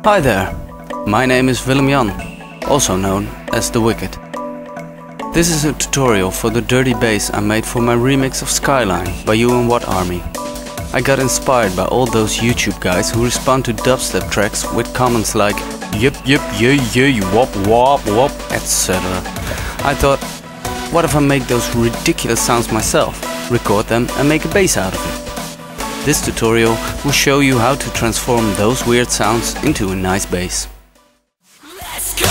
Hi there, my name is Willem-Jan, also known as The Wicked. This is a tutorial for the dirty bass I made for my remix of Skyline by You and What Army. I got inspired by all those YouTube guys who respond to dubstep tracks with comments like yip yip yeah yeah wop wop wop etc. I thought, what if I make those ridiculous sounds myself, record them and make a bass out of it? This tutorial will show you how to transform those weird sounds into a nice bass. Let's go!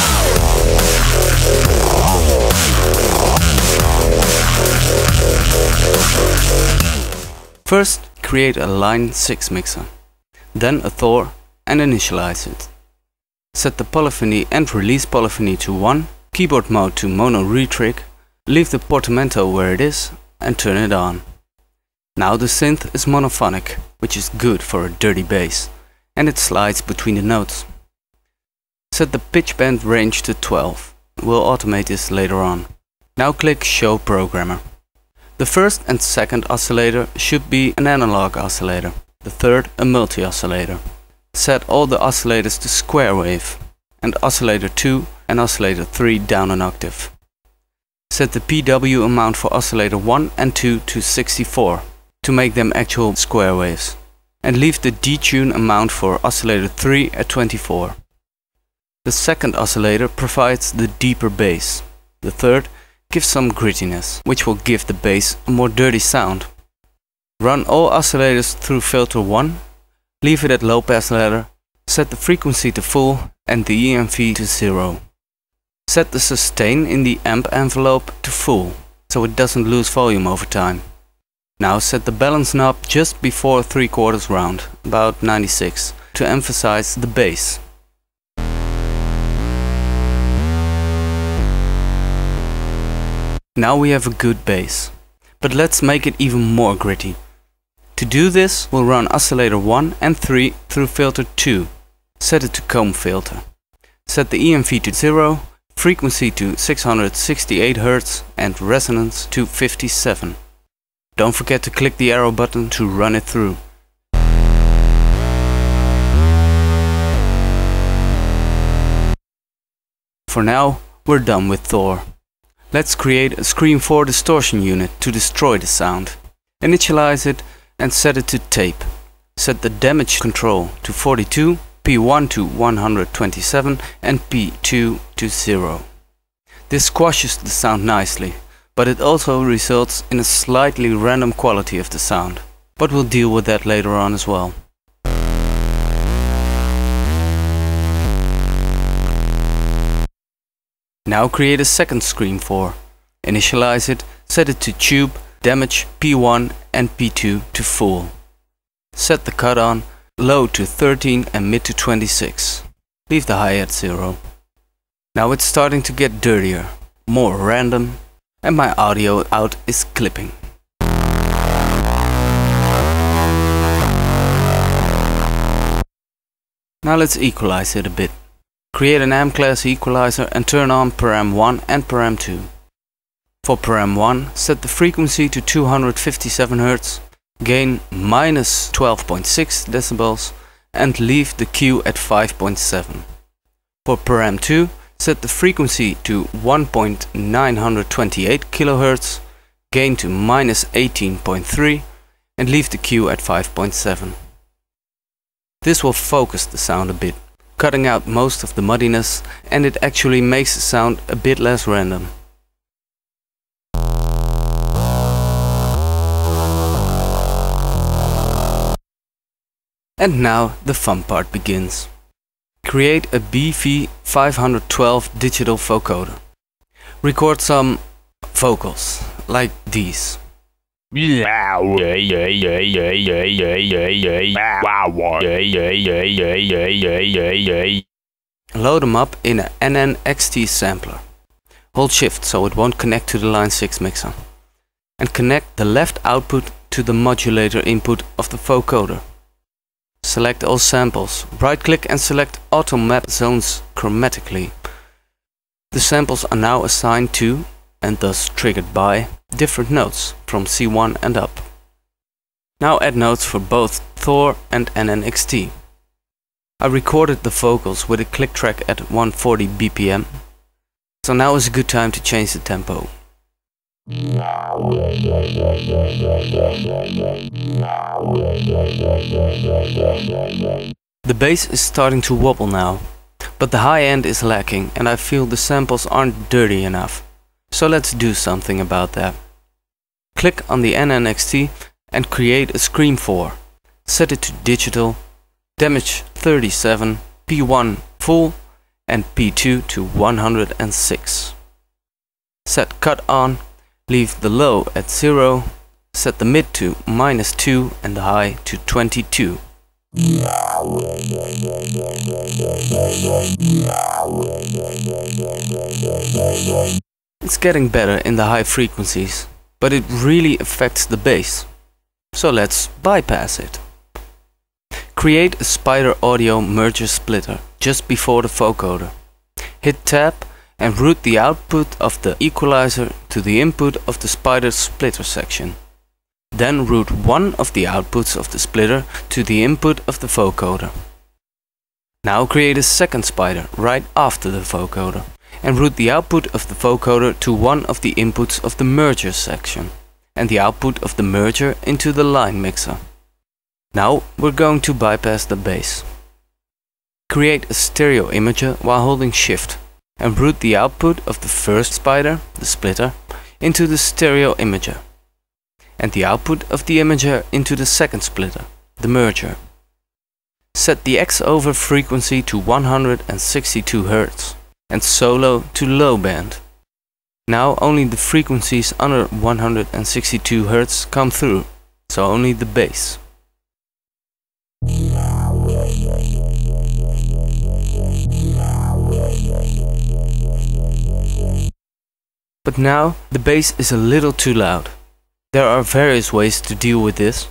First, create a line 6 mixer, then a Thor and initialize it. Set the polyphony and release polyphony to 1, keyboard mode to mono retrig, leave the portamento where it is and turn it on. Now the synth is monophonic, which is good for a dirty bass, and it slides between the notes. Set the pitch bend range to 12. We'll automate this later on. Now click Show Programmer. The first and second oscillator should be an analog oscillator, the third a multi-oscillator. Set all the oscillators to square wave, and oscillator 2 and oscillator 3 down an octave. Set the PW amount for oscillator 1 and 2 to 64 to make them actual square waves, and leave the detune amount for oscillator 3 at 24. The second oscillator provides the deeper bass. The third gives some grittiness, which will give the bass a more dirty sound. Run all oscillators through filter 1, leave it at low pass ladder, set the frequency to full and the EMV to 0. Set the sustain in the amp envelope to full, so it doesn't lose volume over time. Now set the balance knob just before 3/4 round, about 96, to emphasize the bass. Now we have a good bass, but let's make it even more gritty. To do this, we'll run oscillator 1 and 3 through filter 2. Set it to comb filter. Set the EMV to 0, frequency to 668 Hz and resonance to 57. Don't forget to click the arrow button to run it through. For now, we're done with Thor. Let's create a Scream 4 distortion unit to destroy the sound. Initialize it and set it to tape. Set the damage control to 42, P1 to 127 and P2 to 0. This squashes the sound nicely, but it also results in a slightly random quality of the sound. But we'll deal with that later on as well. Now create a second Scream 4. Initialize it, set it to tube, damage P1 and P2 to full. Set the cut on, low to 13 and mid to 26. Leave the high at 0. Now it's starting to get dirtier, more random, and my audio out is clipping. Now let's equalize it a bit. Create an amp class equalizer and turn on param 1 and param 2. For param 1, set the frequency to 257 Hz, gain minus 12.6 decibels and leave the Q at 5.7. For param 2, set the frequency to 1.928 kHz, gain to minus 18.3 and leave the Q at 5.7. This will focus the sound a bit, cutting out most of the muddiness, and it actually makes the sound a bit less random. And now the fun part begins. Create a BV512 digital vocoder. Record some vocals, like these. Load them up in a NNXT sampler. Hold shift so it won't connect to the line 6 mixer. And connect the left output to the modulator input of the vocoder. Select all samples, right click and select Auto Map Zones chromatically. The samples are now assigned to, and thus triggered by, different notes from C1 and up. Now add notes for both Thor and NNXT. I recorded the vocals with a click track at 140 BPM, so now is a good time to change the tempo. The bass is starting to wobble now, but the high end is lacking and I feel the samples aren't dirty enough. So let's do something about that. Click on the NNXT and create a Scream 4. Set it to digital, damage 37, P1 full and P2 to 106. Set cut on, leave the low at 0, set the mid to -2 and the high to 22. It's getting better in the high frequencies, but it really affects the bass. So let's bypass it. Create a Spider Audio merger splitter just before the vocoder. Hit tab and route the output of the equalizer to the input of the Spider splitter section. Then route one of the outputs of the splitter to the input of the vocoder. Now create a second Spider right after the vocoder and route the output of the vocoder to one of the inputs of the merger section and the output of the merger into the line mixer. Now we're going to bypass the bass. Create a stereo imager while holding shift and route the output of the first Spider, the splitter, into the stereo imager and the output of the imager into the second splitter, the merger. Set the X-over frequency to 162 Hz and solo to low band. Now only the frequencies under 162 Hz come through, so only the bass. But now the bass is a little too loud. There are various ways to deal with this,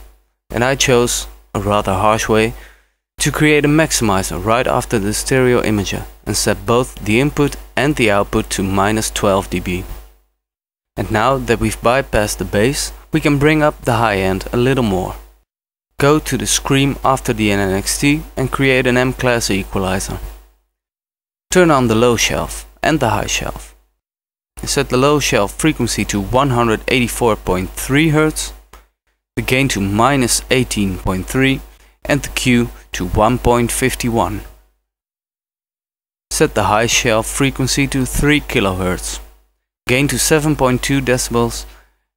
and I chose a rather harsh way to create a maximizer right after the stereo imager and set both the input and the output to -12 dB. And now that we've bypassed the bass, we can bring up the high end a little more. Go to the Scream after the NNXT and create an M-class equalizer. Turn on the low shelf and the high shelf. Set the low shelf frequency to 184.3 Hz, the gain to -18.3 and the Q to 1.51. Set the high shelf frequency to 3 kHz, gain to 7.2 decibels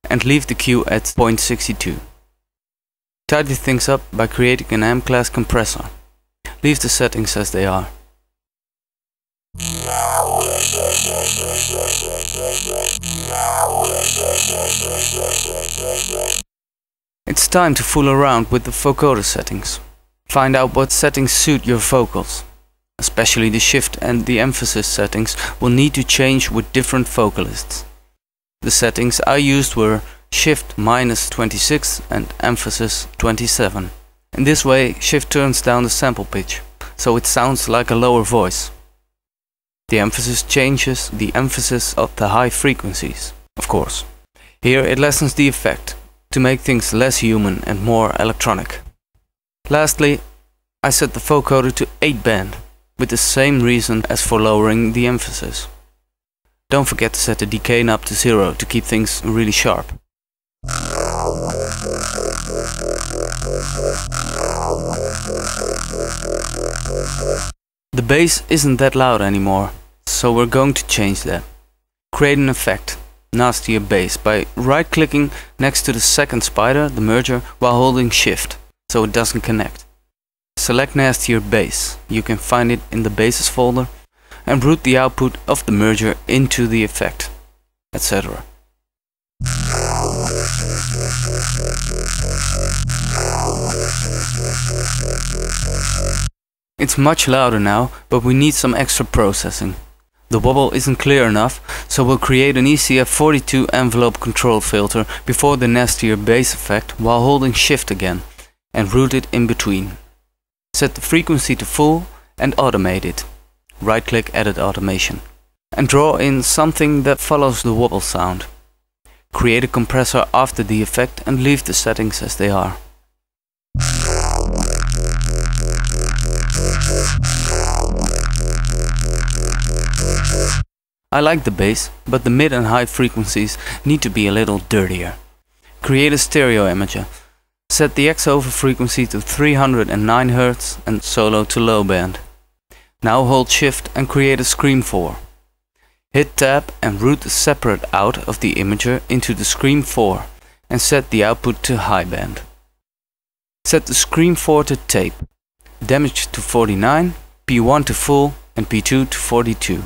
and leave the Q at 0.62. Tidy things up by creating an M-class compressor. Leave the settings as they are. It's time to fool around with the vocoder settings. Find out what settings suit your vocals. Especially the shift and the emphasis settings will need to change with different vocalists. The settings I used were shift -26 and emphasis 27. In this way, shift turns down the sample pitch, so it sounds like a lower voice. The emphasis changes the emphasis of the high frequencies, of course. Here it lessens the effect, to make things less human and more electronic. Lastly, I set the vocoder to 8 band, with the same reason as for lowering the emphasis. Don't forget to set the decay knob to 0 to keep things really sharp. The bass isn't that loud anymore, so we're going to change that. Create an effect, nastier bass, by right-clicking next to the second Spider, the merger, while holding shift, so it doesn't connect. Select nastier bass, you can find it in the basses folder, and route the output of the merger into the effect, etc. It's much louder now, but we need some extra processing. The wobble isn't clear enough, so we'll create an ECF42 envelope control filter before the nastier bass effect while holding shift again, and route it in between. Set the frequency to full and automate it. Right-click Edit Automation. And draw in something that follows the wobble sound. Create a compressor after the effect and leave the settings as they are. I like the bass, but the mid and high frequencies need to be a little dirtier. Create a stereo imager. Set the X over frequency to 309 Hz and solo to low band. Now hold Shift and create a Scream 4. Hit Tab and route the separate out of the imager into the Scream 4 and set the output to high band. Set the Scream 4 to tape. Damage to 49, P1 to full and P2 to 42.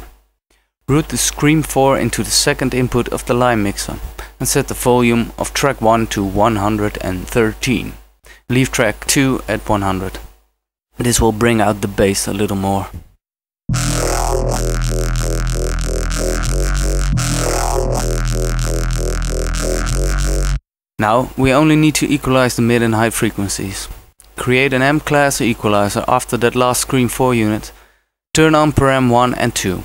Route the Scream 4 into the second input of the line mixer and set the volume of track 1 to 113. Leave track 2 at 100. This will bring out the bass a little more. Now we only need to equalize the mid and high frequencies. Create an M-class equalizer after that last Scream 4 unit. Turn on param 1 and 2.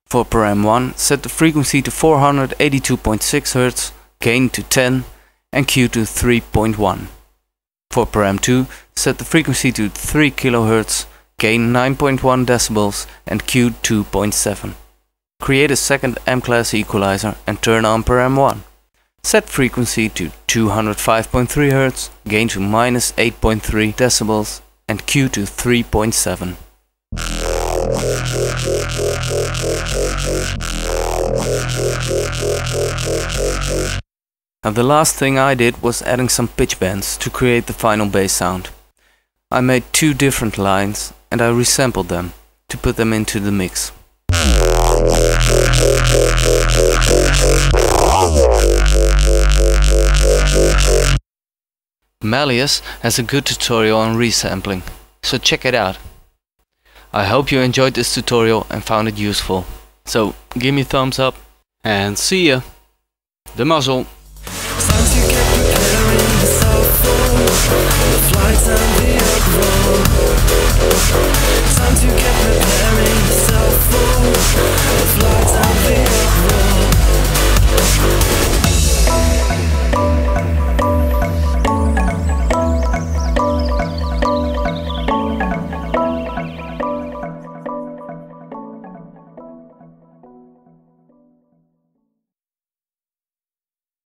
For param 1, set the frequency to 482.6 Hz, gain to 10 and Q to 3.1. For param 2, set the frequency to 3 kHz, gain 9.1 decibels and Q 2.7. Create a second M-class equalizer and turn on param 1. Set frequency to 205.3 Hz, gain to minus 8.3 decibels and Q to 3.7. Now the last thing I did was adding some pitch bends to create the final bass sound. I made 2 different lines and I resampled them to put them into the mix. Malleus has a good tutorial on resampling, so check it out. I hope you enjoyed this tutorial and found it useful. So give me a thumbs up and see ya. De mazzel. Time to get preparing.